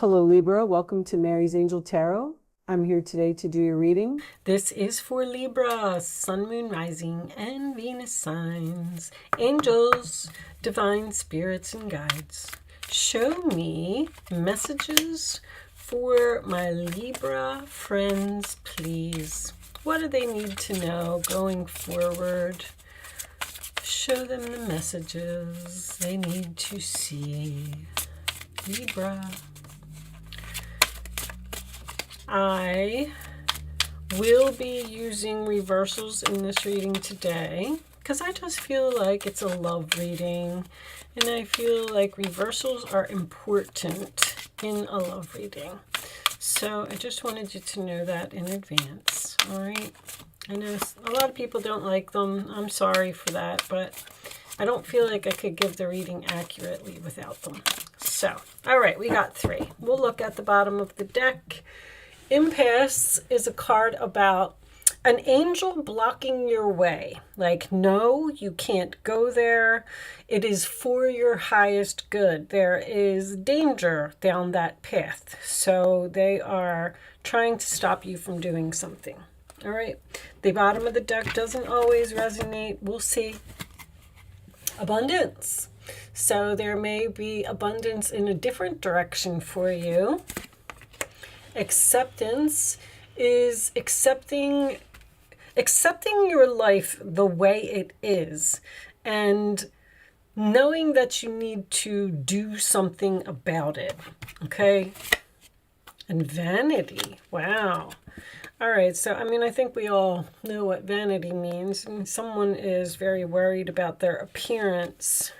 Hello Libra, welcome to Mary's Angel Tarot. I'm here today to do your reading. This is for Libra, Sun, Moon, Rising, and Venus signs. Angels, divine spirits, and guides, show me messages for my Libra friends, please. What do they need to know going forward? Show them the messages they need to see. Libra. I will be using reversals in this reading today because I just feel like it's a love reading and I feel like reversals are important in a love reading. So I just wanted you to know that in advance. All right. I know a lot of people don't like them. I'm sorry for that, but I don't feel like I could give the reading accurately without them. So, all right, we got 3. We'll look at the bottom of the deck. Impasse is a card about an angel blocking your way. Like, no, you can't go there. It is for your highest good. There is danger down that path. So they are trying to stop you from doing something. All right. The bottom of the deck doesn't always resonate. We'll see. Abundance. So there may be abundance in a different direction for you. Acceptance is accepting your life the way it is and knowing that you need to do something about it. Okay? And vanity. Wow. All right, so I think we all know what vanity means. And someone is very worried about their appearance,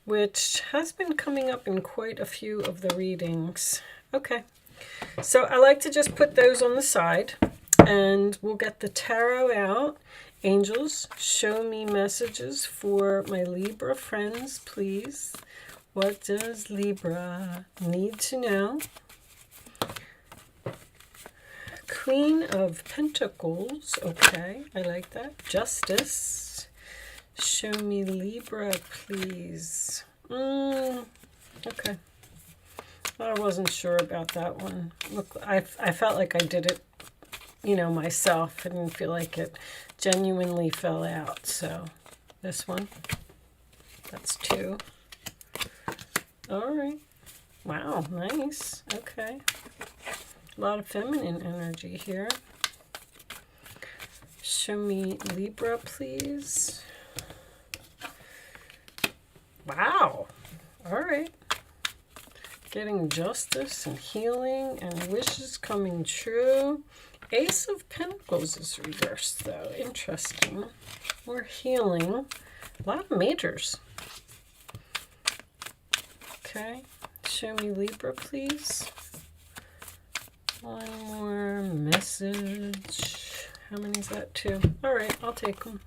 which has been coming up in quite a few of the readings. Okay. So I like to just put those on the side and we'll get the tarot out. Angels, show me messages for my Libra friends, please. What does Libra need to know? Queen of Pentacles. Okay, I like that. Justice. Show me Libra, please. Okay. I wasn't sure about that one. Look, I felt like I did it, myself. I didn't feel like it genuinely fell out. So this one, that's 2. All right. Wow, nice. Okay. A lot of feminine energy here. Show me Libra, please. Wow. All right. Getting justice and healing and wishes coming true. Ace of Pentacles is reversed, though. Interesting. More healing. A lot of majors. Okay. Show me Libra, please. One more message. How many is that? 2. All right, I'll take them.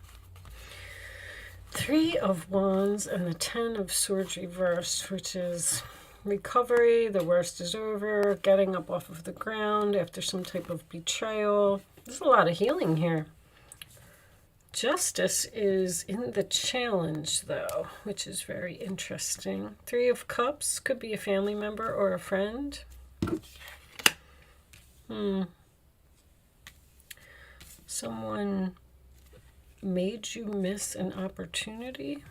3 of Wands and the 10 of Swords reversed, which is recovery, the worst is over, getting up off of the ground after some type of betrayal. There's a lot of healing here. Justice is in the challenge, though, which is very interesting. 3 of Cups could be a family member or a friend. Someone made you miss an opportunity.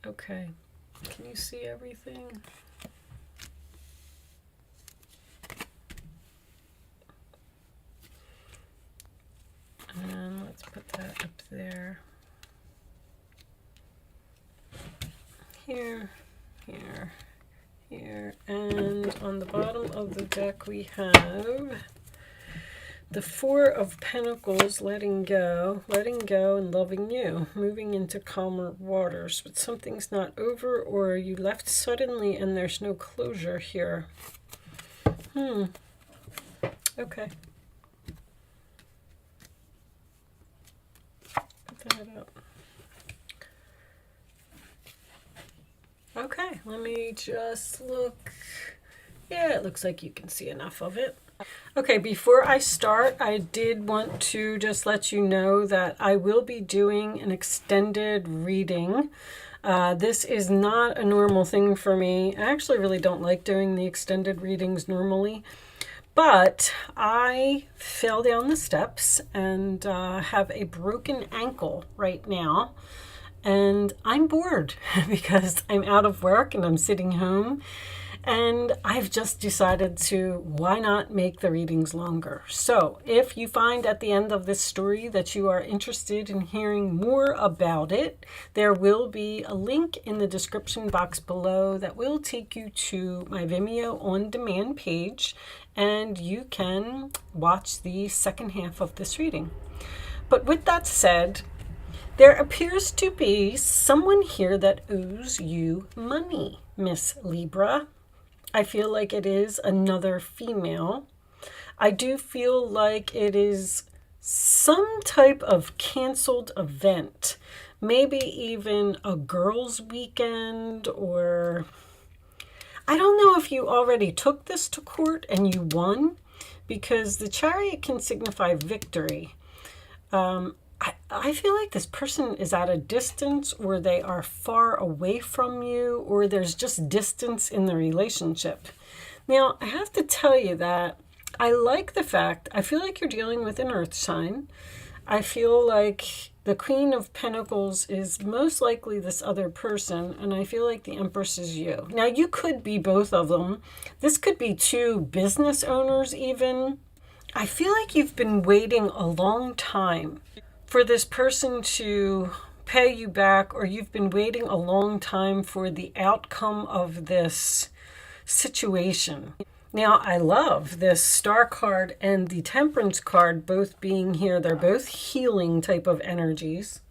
Okay. Can you see everything? And let's put that up there. Here, here, here. And on the bottom of the deck we have the 4 of Pentacles, letting go and loving you, moving into calmer waters. But something's not over, or you left suddenly and there's no closure here. Okay. Put that up. Okay, let me just look. Yeah, it looks like you can see enough of it. Okay, before I start, I did want to just let you know that I will be doing an extended reading This is not a normal thing for me. I actually really don't like doing the extended readings normally. But I fell down the steps and have a broken ankle right now. And I'm bored because I'm out of work and I'm sitting home. And I've just decided to, why not make the readings longer? So if you find at the end of this story that you are interested in hearing more about it, there will be a link in the description box below that will take you to my Vimeo on demand page, and you can watch the second half of this reading. But with that said, there appears to be someone here that owes you money, Miss Libra. I feel like it is another female. I do feel like it is some type of canceled event. Maybe even a girls' weekend, or I don't know if you already took this to court and you won, because the Chariot can signify victory. I feel like this person is at a distance, or they are far away from you, or there's just distance in the relationship. Now, I have to tell you that I like the fact, I feel like you're dealing with an earth sign. I feel like the Queen of Pentacles is most likely this other person, and I feel like the Empress is you. Now, you could be both of them. This could be two business owners even. I feel like you've been waiting a long time for this person to pay you back, or you've been waiting a long time for the outcome of this situation. Now, I love this Star card and the Temperance card both being here. They're both healing type of energies.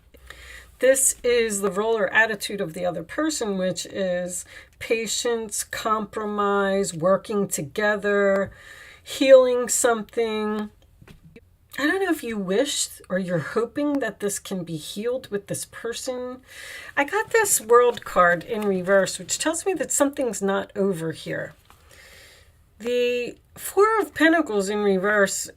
This is the role or attitude of the other person, which is patience, compromise, working together, healing something. I don't know if you wish or you're hoping that this can be healed with this person. I got this World card in reverse, which tells me that something's not over here. The Four of Pentacles in reverse,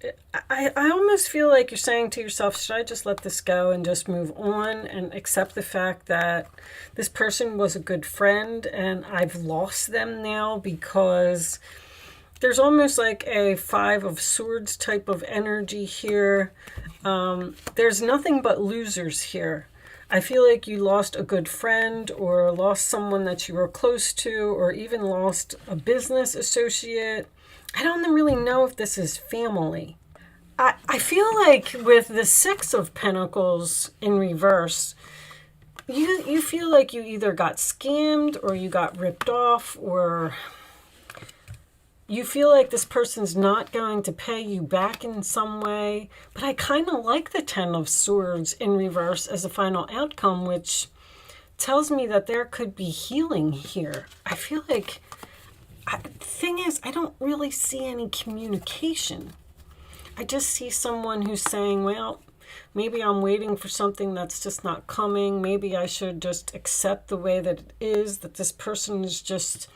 I almost feel like you're saying to yourself, should I just let this go and just move on and accept the fact that this person was a good friend and I've lost them now, because there's almost like a Five of Swords type of energy here. There's nothing but losers here. I feel like you lost a good friend, or lost someone that you were close to, or even lost a business associate. I don't really know if this is family. I feel like with the Six of Pentacles in reverse, you feel like you either got scammed or you got ripped off, or you feel like this person's not going to pay you back in some way. But I kind of like the Ten of Swords in reverse as a final outcome, which tells me that there could be healing here. I feel like, the thing is, I don't really see any communication. I just see someone who's saying, well, maybe I'm waiting for something that's just not coming. Maybe I should just accept the way that it is, that this person is just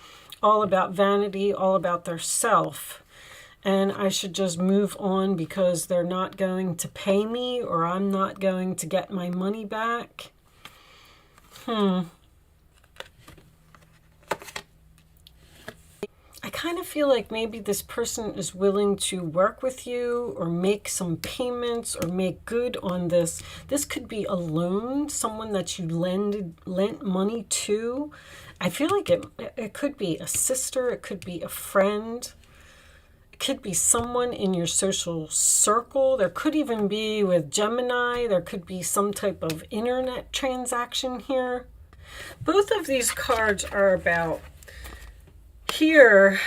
all about vanity, all about their self, and I should just move on because they're not going to pay me, or I'm not going to get my money back. I kind of feel like maybe this person is willing to work with you, or make some payments, or make good on this. This could be a loan, someone that you lent money to. I feel like it could be a sister, it could be a friend, it could be someone in your social circle. There could even be, with Gemini, there could be some type of internet transaction here. Both of these cards are about, here,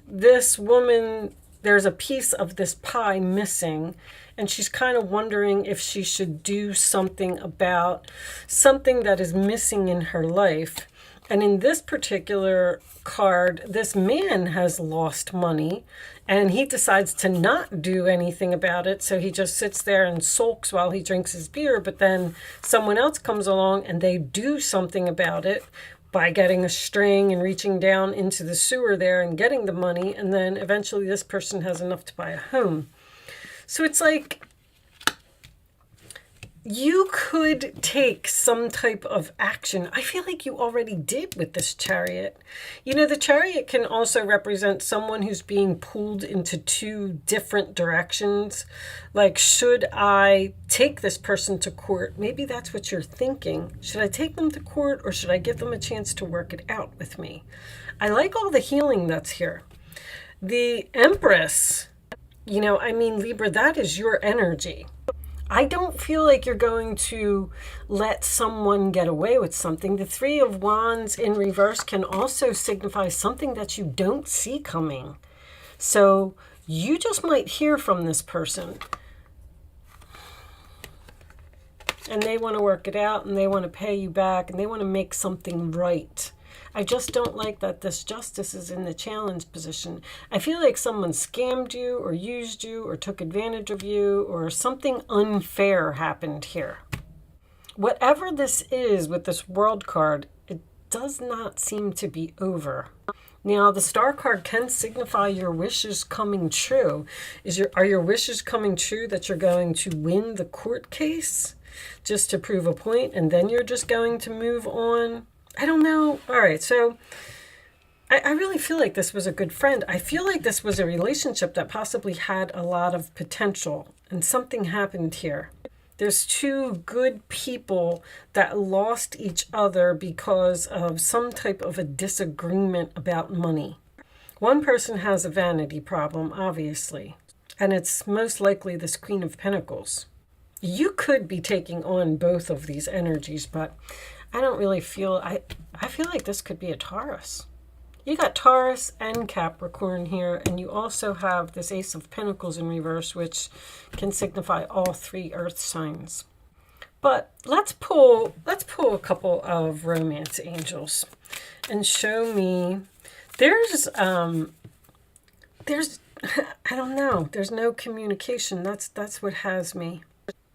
this woman, there's a piece of this pie missing, and she's kind of wondering if she should do something about something that is missing in her life. And in this particular card, this man has lost money, and he decides to not do anything about it. So he just sits there and sulks while he drinks his beer. But then someone else comes along and they do something about it by getting a string and reaching down into the sewer there and getting the money. And then eventually this person has enough to buy a home. So it's like, you could take some type of action. I feel like you already did with this Chariot. You know, the Chariot can also represent someone who's being pulled into two different directions. Like, should I take this person to court? Maybe that's what you're thinking. Should I take them to court, or should I give them a chance to work it out with me? I like all the healing that's here. The Empress, you know, I mean, Libra, that is your energy. I don't feel like you're going to let someone get away with something. The Three of Wands in reverse can also signify something that you don't see coming. So you just might hear from this person, and they want to work it out, and they want to pay you back, and they want to make something right. I just don't like that this Justice is in the challenge position. I feel like someone scammed you or used you or took advantage of you, or something unfair happened here. Whatever this is with this World card, it does not seem to be over. Now, the Star card can signify your wishes coming true. Are your wishes coming true that you're going to win the court case just to prove a point, and then you're just going to move on? I don't know. All right, so I really feel like this was a good friend. I feel like this was a relationship that possibly had a lot of potential, and something happened here. There's two good people that lost each other because of some type of a disagreement about money. One person has a vanity problem, obviously, and it's most likely this Queen of Pentacles. You could be taking on both of these energies, but I don't really feel, I feel like this could be a Taurus. You got Taurus and Capricorn here, and you also have this Ace of Pentacles in reverse, which can signify all three earth signs. But let's pull a couple of romance angels and show me. There's I don't know, there's no communication. That's what has me.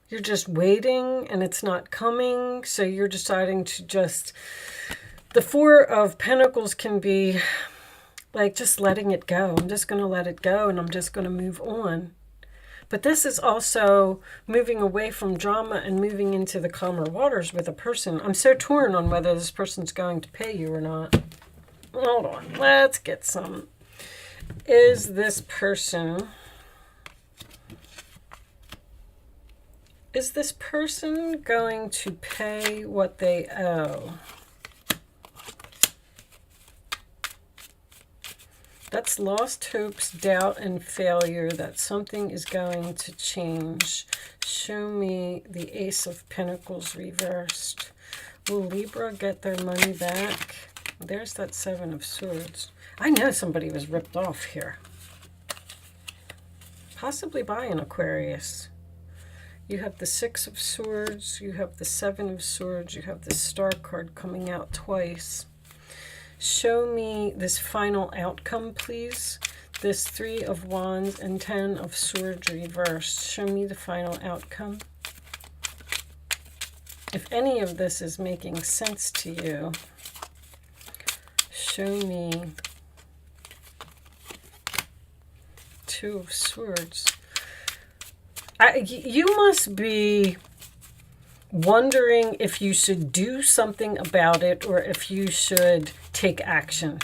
You're just waiting and it's not coming, so you're deciding to just... The Four of Pentacles can be like just letting it go. I'm just going to let it go, and I'm just going to move on. But this is also moving away from drama and moving into the calmer waters with a person. I'm so torn on whether this person's going to pay you or not. Hold on. Let's get some. Is this person going to pay what they owe? That's lost hopes, doubt, and failure, that something is going to change. Show me the Ace of Pentacles reversed. Will Libra get their money back? There's that Seven of Swords. I know somebody was ripped off here. Possibly by an Aquarius. You have the Six of Swords. You have the Seven of Swords. You have the Star card coming out twice. Show me this final outcome, please. This Three of Wands and Ten of Swords reversed. Show me the final outcome. If any of this is making sense to you, show me Two of Swords. You must be wondering if you should do something about it or if you should take action.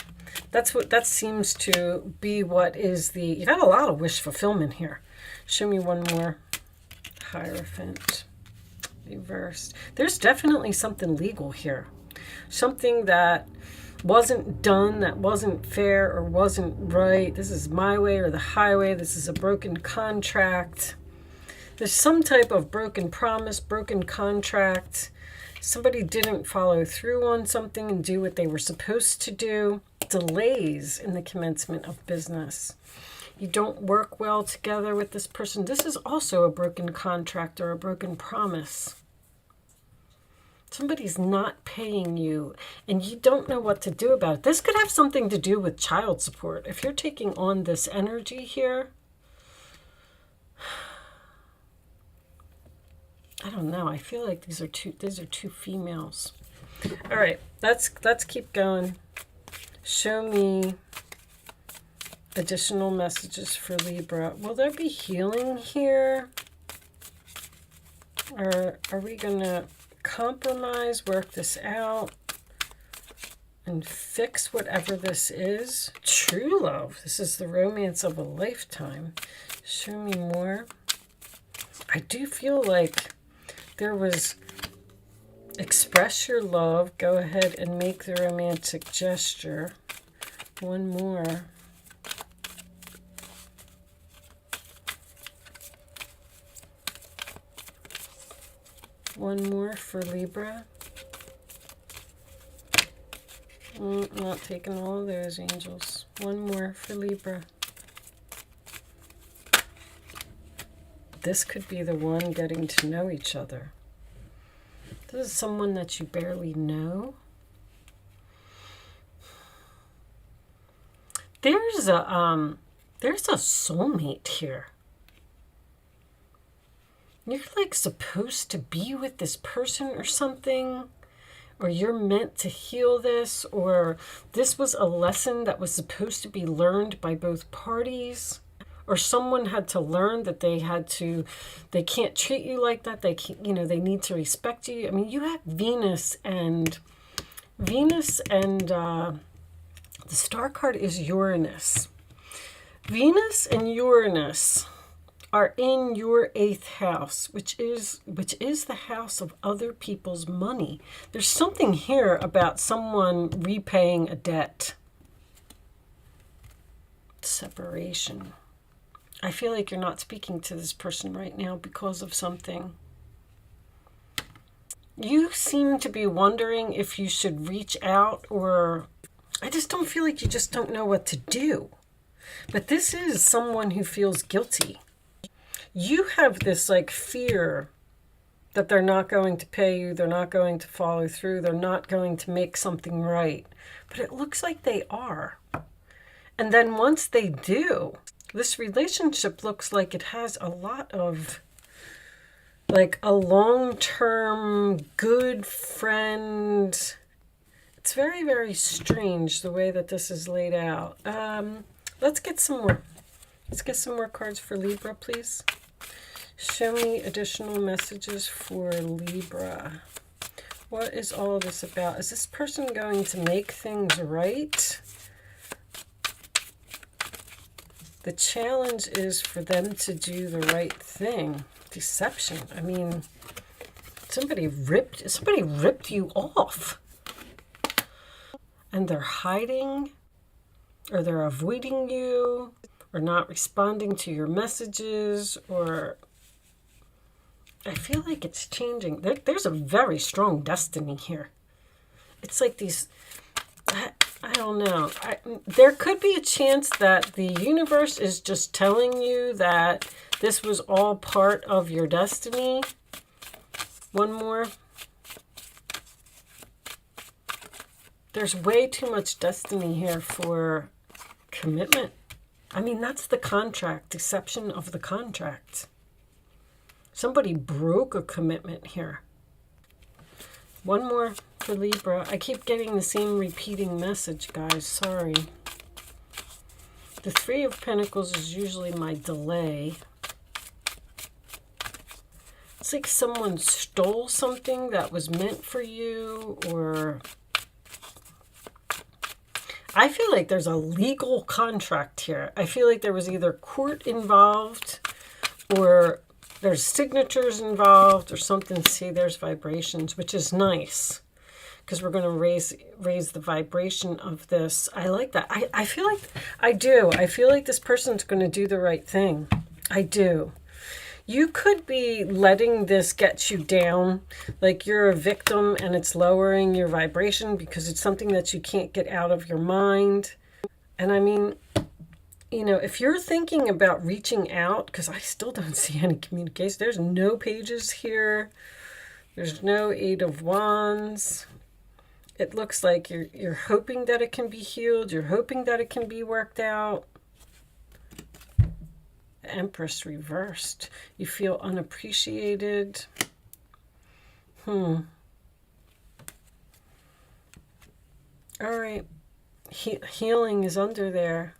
That seems to be what is the... You got a lot of wish fulfillment here. Show me one more. Hierophant reversed. There's definitely something legal here. Something that wasn't done, that wasn't fair or wasn't right. This is my way or the highway. This is a broken contract. There's some type of broken promise, broken contract. Somebody didn't follow through on something and do what they were supposed to do. Delays in the commencement of business. You don't work well together with this person. This is also a broken contract or a broken promise. Somebody's not paying you and you don't know what to do about it. This could have something to do with child support. If you're taking on this energy here, I don't know. I feel like these are two females. All right, let's keep going. Show me additional messages for Libra. Will there be healing here? Or are we going to compromise, work this out, and fix whatever this is? True love. This is the romance of a lifetime. Show me more. I do feel like there was express your love. Go ahead and make the romantic gesture. One more. One more for Libra. Not taking all of those, angels. One more for Libra. This could be the one getting to know each other. This is someone that you barely know. There's a soulmate here. You're like supposed to be with this person or something, or you're meant to heal this, or this was a lesson that was supposed to be learned by both parties, or someone had to learn that they can't treat you like that. They can't, they need to respect you. I mean, you have Venus and the star card is Uranus. Venus and Uranus are in your 8th house, which is the house of other people's money. There's something here about someone repaying a debt. Separation. I feel like you're not speaking to this person right now because of something. You seem to be wondering if you should reach out, or I just don't feel like you just don't know what to do. But this is someone who feels guilty. You have this like fear that they're not going to pay you, they're not going to follow through, they're not going to make something right. But it looks like they are. And then once they do, this relationship looks like it has a lot of like a long-term good friend. It's very, very strange the way that this is laid out. Let's get some more. Let's get some more cards for Libra, please. Show me additional messages for Libra. What is all this about? Is this person going to make things right? The challenge is for them to do the right thing. Deception. I mean, somebody ripped you off. And they're hiding, or they're avoiding you, or not responding to your messages, or I feel like it's changing. There's a very strong destiny here. It's like these, I don't know. There could be a chance that the universe is just telling you that this was all part of your destiny. One more. There's way too much destiny here for commitment. I mean, that's the contract, deception of the contract. Somebody broke a commitment here. One more for Libra. I keep getting the same repeating message, guys. Sorry. The Three of Pentacles is usually my delay. It's like someone stole something that was meant for you, or I feel like there's a legal contract here. I feel like there was either court involved, or there's signatures involved, or something. See, there's vibrations, which is nice, because we're going to raise the vibration of this. I like that. I feel like I do. I feel like this person's going to do the right thing. I do. You could be letting this get you down, like you're a victim and it's lowering your vibration because it's something that you can't get out of your mind. And I mean, if you're thinking about reaching out, because I still don't see any communication. There's no pages here. There's no Eight of Wands. It looks like you're hoping that it can be healed. You're hoping that it can be worked out. Empress reversed. You feel unappreciated. All right. Healing is under there.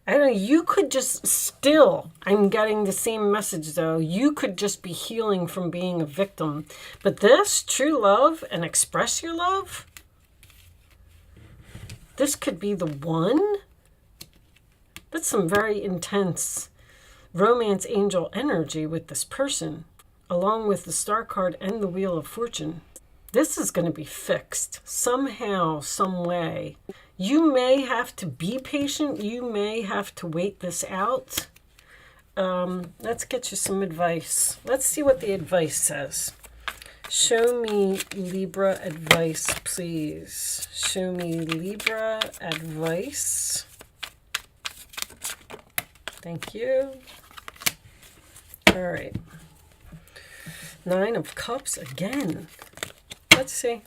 I don't know, you could just still, I'm getting the same message though, you could just be healing from being a victim. But this, true love and express your love, this could be the one. That's some very intense romance angel energy with this person, along with the Star card and the Wheel of Fortune. This is going to be fixed somehow, some way. You may have to be patient. You may have to wait this out. Let's get you some advice. Let's see what the advice says. Show me Libra advice, please. Show me Libra advice. Thank you. All right. 9 of Cups again. Let's see.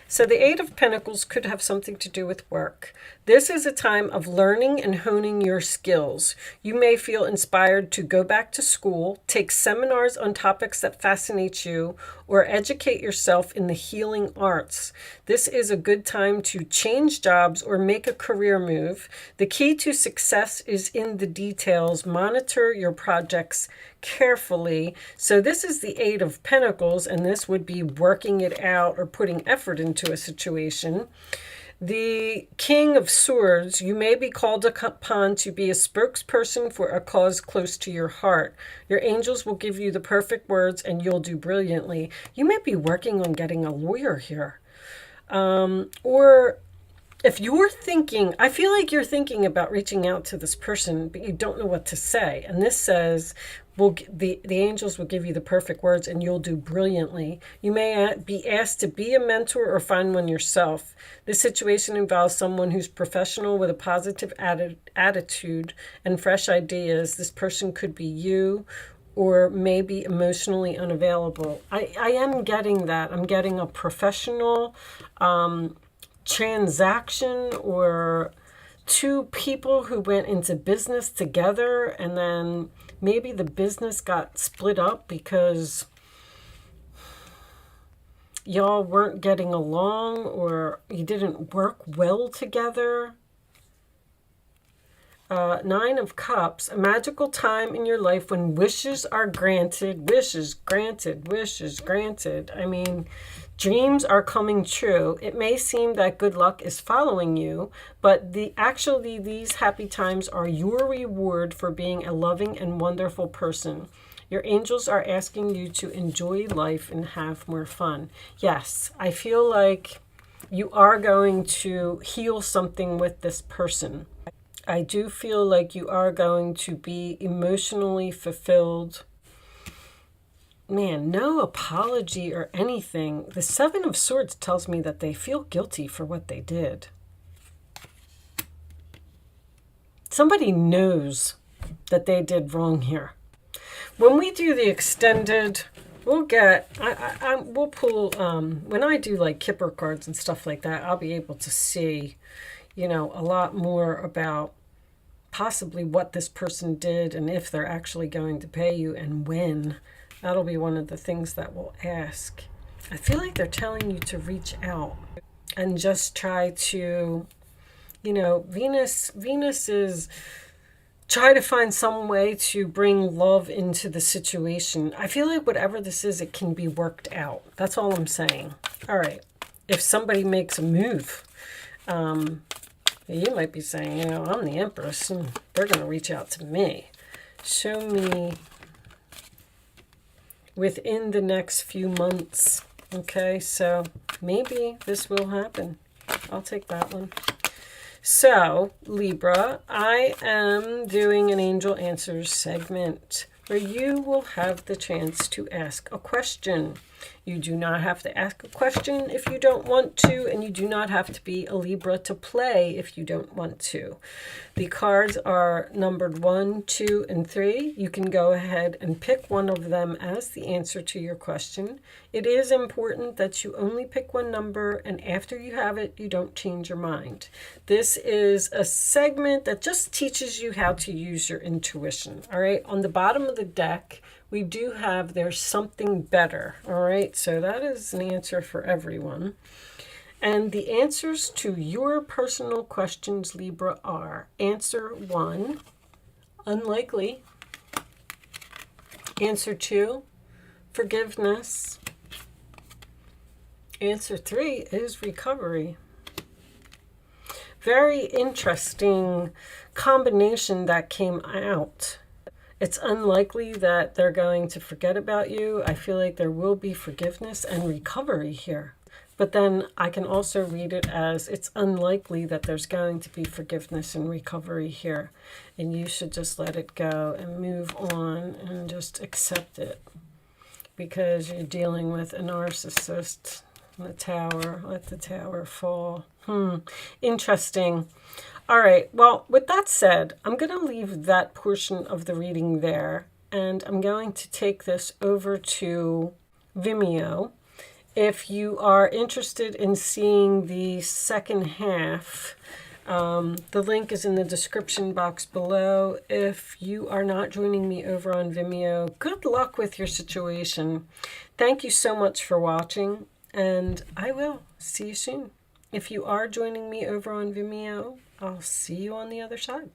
So the 8 of Pentacles could have something to do with work. This is a time of learning and honing your skills. You may feel inspired to go back to school, take seminars on topics that fascinate you, or educate yourself in the healing arts. This is a good time to change jobs or make a career move. The key to success is in the details. Monitor your projects carefully. So this is the 8 of Pentacles, and this would be working it out or putting effort into a situation. The King of Swords, you may be called upon to be a spokesperson for a cause close to your heart. Your angels will give you the perfect words and you'll do brilliantly. You may be working on getting a lawyer here. Or if you're thinking, I feel like you're thinking about reaching out to this person, but you don't know what to say. And this says, the angels will give you the perfect words and you'll do brilliantly. You may be asked to be a mentor or find one yourself. This situation involves someone who's professional with a positive attitude and fresh ideas. This person could be you or maybe emotionally unavailable. I am getting that. I'm getting a professional transaction or two people who went into business together and then maybe the business got split up because y'all weren't getting along or you didn't work well together. 9 of Cups, a magical time in your life when wishes are granted, wishes granted, wishes granted. I mean, dreams are coming true. It may seem that good luck is following you, but actually these happy times are your reward for being a loving and wonderful person. Your angels are asking you to enjoy life and have more fun. Yes, I feel like you are going to heal something with this person. I do feel like you are going to be emotionally fulfilled. Man, no apology or anything. The 7 of Swords tells me that they feel guilty for what they did. Somebody knows that they did wrong here. When we do the extended, we'll get, we'll pull, when I do like Kipper cards and stuff like that, I'll be able to see, you know, a lot more about possibly what this person did and if they're actually going to pay you and when. That'll be one of the things that we'll ask. I feel like they're telling you to reach out and just try to, you know, Venus is try to find some way to bring love into the situation. I feel like whatever this is, it can be worked out. That's all I'm saying. All right. If somebody makes a move, you might be saying, you know, I'm the Empress and they're going to reach out to me. Show me within the next few months. Okay, so maybe this will happen. I'll take that one. So, Libra, I am doing an Angel Answers segment where you will have the chance to ask a question. You do not have to ask a question if you don't want to, and you do not have to be a Libra to play if you don't want to. The cards are numbered 1, 2, and 3. You can go ahead and pick one of them as the answer to your question. It is important that you only pick one number, and after you have it, you don't change your mind. This is a segment that just teaches you how to use your intuition. All right, on the bottom of the deck, we do have there's something better. All right, so that is an answer for everyone. And the answers to your personal questions, Libra, are answer 1, unlikely. Answer 2, forgiveness. Answer 3 is recovery. Very interesting combination that came out. It's unlikely that they're going to forget about you. I feel like there will be forgiveness and recovery here. But then I can also read it as it's unlikely that there's going to be forgiveness and recovery here. And you should just let it go and move on and just accept it. Because you're dealing with a narcissist. The Tower, let the Tower fall. Interesting. All right, well, with that said, I'm going to leave that portion of the reading there. And I'm going to take this over to Vimeo. If you are interested in seeing the second half, the link is in the description box below. If you are not joining me over on Vimeo, good luck with your situation. Thank you so much for watching, and I will see you soon. If you are joining me over on Vimeo, I'll see you on the other side.